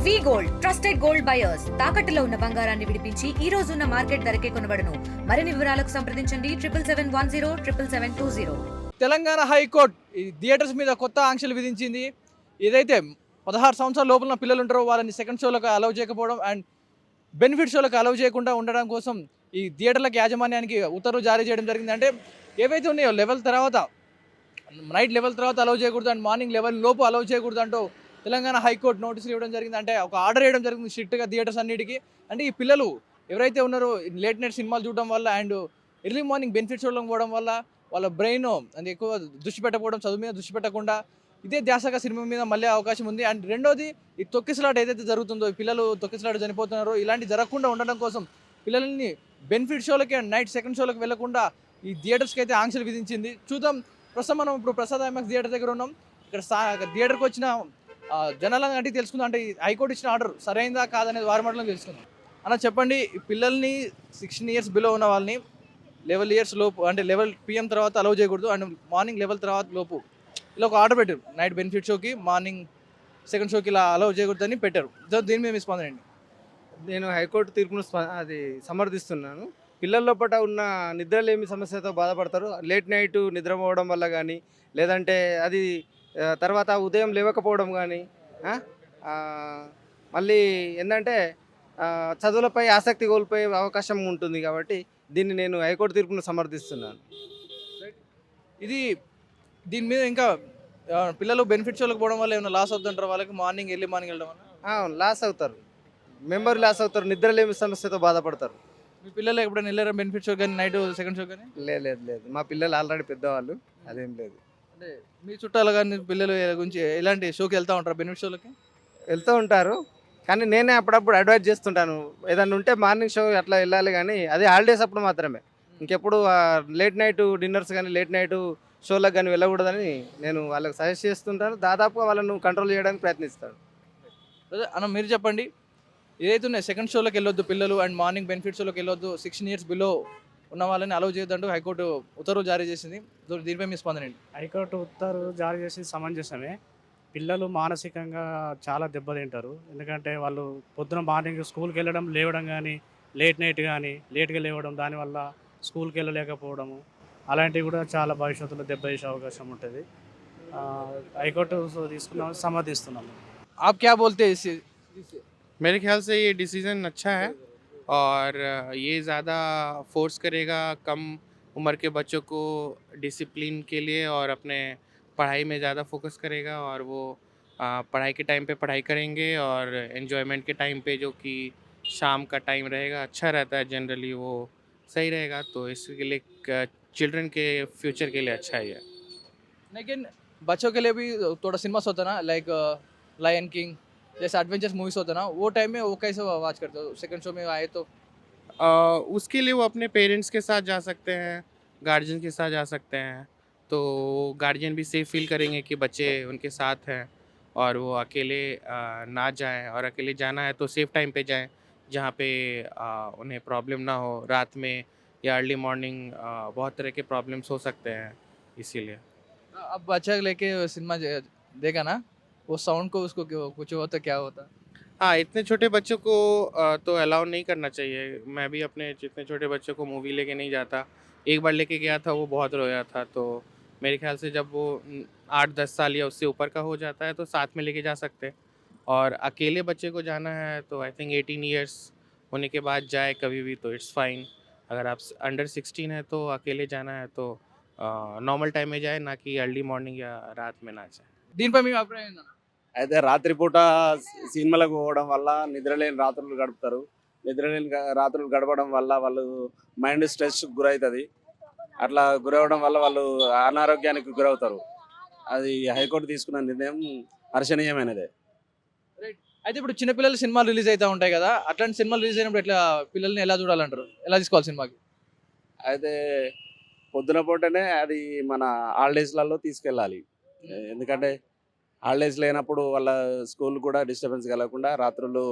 వి gold trusted gold buyers తాకట్టులో ఉన్న బంగారాన్ని విడిపించి ఈ రోజు ఉన్న మార్కెట్ ధరకే కొనబడును. మరిన్ని వివరాలకు సంప్రదించండి 7771077720. తెలంగాణ హైకోర్టు ఈ థియేటర్స్ మీద కొత్త ఆంక్షలు విధించింది. ఏదైతే 16 సంవత్సరాల లోపల పిల్లలు ఉంటారో వాళ్ళని సెకండ్ షోలకు అలౌ చేయకపోవడం అండ్ బెనిఫిట్ షోలకు అలౌ చేయకుండా ఉండడం కోసం ఈ థియేటర్లకు యాజమాన్యానికి ఉత్తర్వులు జారీ చేయడం జరిగింది. అంటే ఏవైతే ఉన్నాయో లెవెల్ తర్వాత నైట్ లెవెల్ తర్వాత అలౌ చేయకూడదు అండ్ మార్నింగ్ లెవెల్ లోపు అలౌ చేయకూడదు అంటూ తెలంగాణ హైకోర్టు నోటీసులు ఇవ్వడం జరిగింది. అంటే ఒక ఆర్డర్ వేయడం జరిగింది స్ట్రిక్ట్గా థియేటర్స్ అన్నిటికీ. అంటే ఈ పిల్లలు ఎవరైతే ఉన్నారో లేట్ నైట్ సినిమాలు చూడడం వల్ల అండ్ ఎర్లీ మార్నింగ్ బెనిఫిట్ షోలకు పోవడం వల్ల వాళ్ళ బ్రెయిన్ అంటే ఎక్కువ దృష్టి పెట్టకపోవడం, చదువు మీద దృష్టి పెట్టకుండా ఇదే ధ్యాసగా సినిమా మీద మళ్ళీ అవకాశం ఉంది. అండ్ రెండోది ఈ తొక్కిసలాట ఏదైతే జరుగుతుందో, ఈ పిల్లలు తొక్కిసలాట చనిపోతున్నారో ఇలాంటి జరగకుండా ఉండడం కోసం పిల్లల్ని బెనిఫిట్ షోలకి అండ్ నైట్ సెకండ్ షోలకు వెళ్లకుండా ఈ థియేటర్స్కి అయితే ఆంక్షలు విధించింది. చూద్దాం. ప్రస్తుతం మనం ఇప్పుడు ప్రసాద్ ఐమాక్స్ థియేటర్ దగ్గర ఉన్నాం. ఇక్కడ థియేటర్కి వచ్చిన జనాలను అంటే తెలుసుకుందాం. అంటే ఈ హైకోర్టు ఇచ్చిన ఆర్డర్ సరైందా కాదనేది వారి మాటలో తెలుసుకుందాం. అన్న చెప్పండి, ఈ పిల్లల్ని 16 ఇయర్స్ బిలో ఉన్న వాళ్ళని లెవెల్ ఇయర్స్ లోపు అంటే లెవెల్ పిఎం తర్వాత అలౌ చేయకూడదు అండ్ మార్నింగ్ లెవెల్ తర్వాత లోపు ఇలా ఒక ఆర్డర్ పెట్టారు. నైట్ బెనిఫిట్ షోకి మార్నింగ్ సెకండ్ షోకి ఇలా అలౌ చేయకూడదని పెట్టారు. దీని మీద మీ స్పందన ఏంటి? నేను హైకోర్టు తీర్పును సమర్థిస్తున్నాను. పిల్లల లోపల ఉన్న నిద్రలేమి సమస్యతో బాధపడతారు. లేట్ నైట్ నిద్రపోవడం వల్ల కానీ, లేదంటే అది తర్వాత ఉదయం లేవకపోవడం కానీ, మళ్ళీ ఏంటంటే చదువులపై ఆసక్తి కోల్పోయే అవకాశం ఉంటుంది. కాబట్టి దీన్ని నేను హైకోర్టు తీర్పును సమర్థిస్తున్నాను. ఇది దీని మీద ఇంకా పిల్లలు బెనిఫిట్ షోలకు పోవడం వల్ల ఏమైనా లాస్ అవుతుంటారు వాళ్ళకి ఎర్లీ మార్నింగ్ వెళ్ళడం వల్ల? లాస్ అవుతారు, మెంబర్ లాస్ అవుతారు, నిద్రలేమి సమస్యతో బాధపడతారు. మీ పిల్లలు ఎప్పుడైనా వెళ్ళారా బెనిఫిట్ షో కానీ నైట్ సెకండ్ షో కానీ? లేదు, మా పిల్లలు ఆల్రెడీ పెద్దవాళ్ళు, అదేం లేదు. అంటే మీ చుట్టాలు కానీ పిల్లలు గురించి ఎలాంటి షోకి వెళ్తూ ఉంటారు బెనిఫిట్ షోలకి? వెళ్తూ ఉంటారు, కానీ నేనే అప్పుడప్పుడు అడ్వైజ్ చేస్తుంటాను. ఏదన్నా ఉంటే మార్నింగ్ షో అట్లా వెళ్ళాలి, కానీ అది హాలిడేస్ అప్పుడు మాత్రమే. ఇంకెప్పుడు లేట్ నైట్ డిన్నర్స్ కానీ లేట్ నైట్ షోలకు కానీ వెళ్ళకూడదని నేను వాళ్ళకి సజెస్ట్ చేస్తుంటాను. దాదాపుగా వాళ్ళను కంట్రోల్ చేయడానికి ప్రయత్నిస్తాను. అన్న మీరు చెప్పండి, ఏదైతే ఉన్నాయి సెకండ్ షోలోకి వెళ్ళొద్దు పిల్లలు అండ్ మార్నింగ్ బెనిఫిట్ షోలోకి వెళ్ళొద్దు, 16 ఇయర్స్ బిలో ఉన్న వాళ్ళని అలౌ చేయొద్దంటూ హైకోర్టు ఉత్తర్వులు జారీ చేసింది. దీనిపై మీ స్పందన ఏంటి? హైకోర్టు ఉత్తర్వులు జారీ చేసి సమంజసమే. పిల్లలు మానసికంగా చాలా దెబ్బతింటారు. ఎందుకంటే వాళ్ళు పొద్దున మార్నింగ్ స్కూల్కి వెళ్ళడం, లేవడం కానీ, లేట్ నైట్ కానీ లేట్గా లేవడం, దానివల్ల స్కూల్కి వెళ్ళలేకపోవడము అలాంటివి కూడా చాలా భవిష్యత్తులో దెబ్బతీసే అవకాశం ఉంటుంది. హైకోర్టు తీసుకున్నాం, సమర్థిస్తున్నాము. ఆప్ క్యా బోల్తే मेरे ख्याल से ये डिसीज़न अच्छा है और ये ज़्यादा फोर्स करेगा कम उम्र के बच्चों को डिसिप्लिन के लिए और अपने पढ़ाई में ज़्यादा फोकस करेगा और वो पढ़ाई के टाइम पे पढ़ाई करेंगे और एन्जॉयमेंट के टाइम पे जो कि शाम का टाइम रहेगा अच्छा रहता है जनरली, वो सही रहेगा. तो इसके लिए चिल्ड्रन के फ्यूचर के लिए अच्छा ही है. लेकिन बच्चों के लिए भी थोड़ा सिनेमास होता है ना, लाइक लायन किंग जैसे एडवेंचर्स मूवीज होता है ना, वो टाइम में वो कैसे वॉच करते हो? सेकंड शो में आए तो उसके लिए वो अपने पेरेंट्स के साथ जा सकते हैं, गार्जियन के साथ जा सकते हैं. तो गार्जियन भी सेफ फील करेंगे कि बच्चे उनके साथ हैं और वो अकेले ना जाएं, और अकेले जाना है तो सेफ टाइम पे जाएं जहाँ पे उन्हें प्रॉब्लम ना हो रात में या अर्ली मॉर्निंग. बहुत तरह के प्रॉब्लम्स हो सकते हैं, इसीलिए. अब बच्चा लेके सिनेमा देखा ना, वो साउंड को उसको कुछ होता क्या होता? हाँ, इतने छोटे बच्चों को तो अलाउ नहीं करना चाहिए. मैं भी अपने जितने छोटे बच्चों को मूवी लेके नहीं जाता. एक बार लेके गया था, वो बहुत रोया था. तो मेरे ख्याल से जब वो 8-10 साल या उससे ऊपर का हो जाता है तो साथ में लेके जा सकते हैं. और अकेले बच्चे को जाना है तो आई थिंक 18 ईयर्स होने के बाद जाए कभी भी तो इट्स फाइन. अगर आप अंडर 16 है तो अकेले जाना है तो नॉर्मल टाइम में जाए, ना कि अर्ली मॉर्निंग या रात में ना जाए. దీనిపై మీ అభిప్రాయం ఏందన్న? అయితే రాత్రిపూట సినిమాలకు పోవడం వల్ల నిద్రలేని రాత్రులు గడుపుతారు. నిద్రలేని రాత్రులు గడపడం వల్ల వాళ్ళు మైండ్ స్ట్రెస్కి గురవుతుంది. అట్లా గురవడం వల్ల వాళ్ళు అనారోగ్యానికి గురవుతారు. అది హైకోర్టు తీసుకున్న నిర్ణయం హర్షణీయమైనదే. అయితే ఇప్పుడు చిన్నపిల్లల సినిమాలు రిలీజ్ అవుతూ ఉంటాయి కదా, అట్లాంటి సినిమాలు రిలీజ్ అయినప్పుడు ఎట్లా పిల్లల్ని ఎలా చూడాలంటారు? ఎలా తీసుకోవాలి సినిమాకి? అయితే పొద్దున పూటనే అది మన హాలిడేస్లలో తీసుకెళ్ళాలి. ఎందుకంటే హాలిడేస్ లేనప్పుడు వాళ్ళ స్కూల్ కూడా డిస్టర్బెన్స్ కలగకుండా రాత్రులు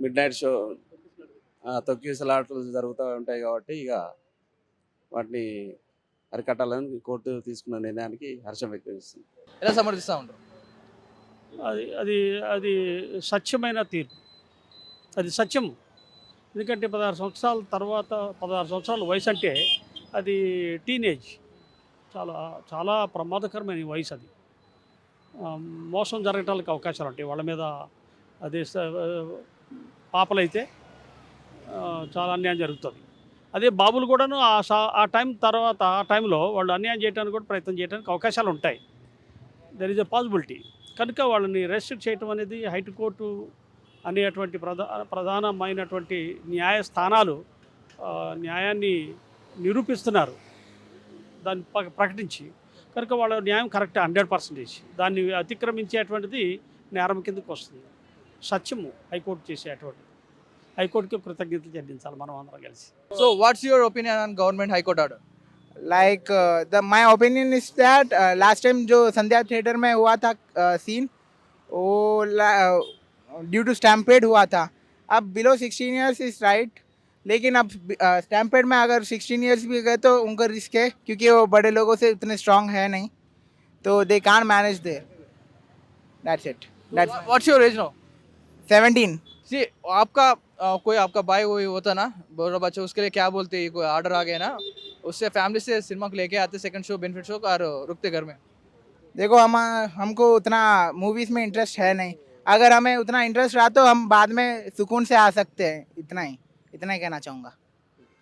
మిడ్ నైట్ షో తొక్కిసలాటలు జరుగుతూ ఉంటాయి. కాబట్టి ఇక వాటిని అరికట్టాలని కోర్టు తీసుకున్న నిర్ణయానికి హర్షం వ్యక్తం చేస్తుంది. ఎలా సమర్థిస్తూ ఉంటారు? అది అది అది సత్యమైన తీర్పు, అది సత్యం. ఎందుకంటే 16 సంవత్సరాల తర్వాత 16 సంవత్సరాల వయసు అంటే అది టీనేజ్, చాలా చాలా ప్రమాదకరమైన వయసు అది. మోసం జరగటానికి అవకాశాలు ఉంటాయి వాళ్ళ మీద. అదే పాపలైతే చాలా అన్యాయం జరుగుతుంది. అదే బాబులు కూడాను ఆ టైం తర్వాత ఆ టైంలో వాళ్ళు అన్యాయం చేయడానికి కూడా ప్రయత్నం చేయడానికి అవకాశాలు ఉంటాయి. There is a possibility. కనుక వాళ్ళని రెస్ట్రిక్ట్ చేయటం అనేది హైకోర్టు అనేటువంటి ప్రధానమైనటువంటి న్యాయస్థానాలు న్యాయాన్ని నిరూపిస్తున్నారు దాన్ని ప్రకటించి. కనుక వాళ్ళ న్యాయం కరెక్ట్ 100%. దాన్ని అతిక్రమించేటువంటిది నేరం కిందకు వస్తుంది. సత్యము హైకోర్టు చేసేటువంటిది. హైకోర్టుకి కృతజ్ఞతలు చెల్లించాలి మనం అందరం కలిసి. So what's your opinion on government high court order? Like my opinion is that last time जो संध्या थिएटर में हुआ था सीन, वो ड्यू टू स्टैम्पेड हुआ था. अब बिलो 16 ईयर्स इज राइट, लेकिन अब स्टैम्पेड में अगर 16 ईयर्स भी गए तो उनका रिस्क है, क्योंकि वो बड़े लोगों से उतने स्ट्रांग है नहीं, तो they can't manage there. That's it. What's your age now? 17. सी आपका कोई आपका भाई वही होता ना बड़ा बच्चा, उसके लिए क्या बोलते हैं? कोई ऑर्डर आ गया ना, उससे फैमिली से सिनेमा को लेके आते सेकंड शो बेनिफिट शो और रुकते घर में? देखो हमको उतना मूवीज़ में इंटरेस्ट है नहीं. अगर हमें उतना इंटरेस्ट रहा तो हम बाद में सुकून से आ सकते हैं. इतना ही कहना चाहूँगा.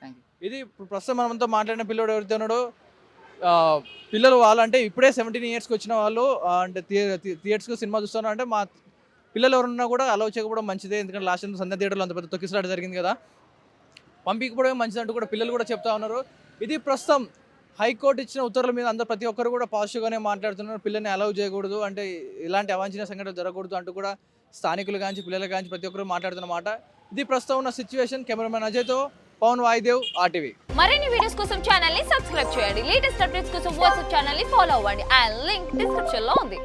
Thank you. ఇది ప్రస్తుతం మనతో మాట్లాడిన పిల్లోడు ఎవరైతే ఉన్నాడో పిల్లలు వాళ్ళంటే ఇప్పుడే 17 ఇయర్స్కి వచ్చిన వాళ్ళు అంటే థియేటర్స్కి సినిమా చూస్తున్నారు అంటే మా పిల్లలు ఎవరున్నా కూడా అలౌ చేయకపోవడం మంచిదే. ఎందుకంటే లాస్ట్ టైం సంధ్య థియేటర్లో అంత పెద్ద తొక్కిసలాట జరిగింది కదా, పంపించకపోవడమే మంచిది అంటూ కూడా పిల్లలు కూడా చెప్తా ఉన్నారు. ఇది ప్రస్తుతం హైకోర్టు ఇచ్చిన ఉత్తర్వుల మీద అందరూ ప్రతి ఒక్కరు కూడా పాజిటివ్గానే మాట్లాడుతున్నారు. పిల్లల్ని అలౌ చేయకూడదు అంటే ఇలాంటి అవాంఛనీయ సంఘటనలు జరగకూడదు అంటూ కూడా స్థానికులు కానీ పిల్లలు కానీ ప్రతి ఒక్కరు మాట్లాడుతున్నమాట. ఇది ప్రస్తుతం ఉన్న సిచ్యువేషన్. కెమెరామెన్ అజయ్తో పవన్ వాయిదేవ్, RTV. మరిన్ని వీడియోస్ కోసం ఛానల్ ని సబ్స్క్రైబ్ చేయండి. లేటెస్ట్ అప్డేట్స్ కోసం వాట్సాప్ ఛానల్ ని ఫాలో అవ్వండి. ఆ లింక్ డిస్క్రిప్షన్ లో ఉంది.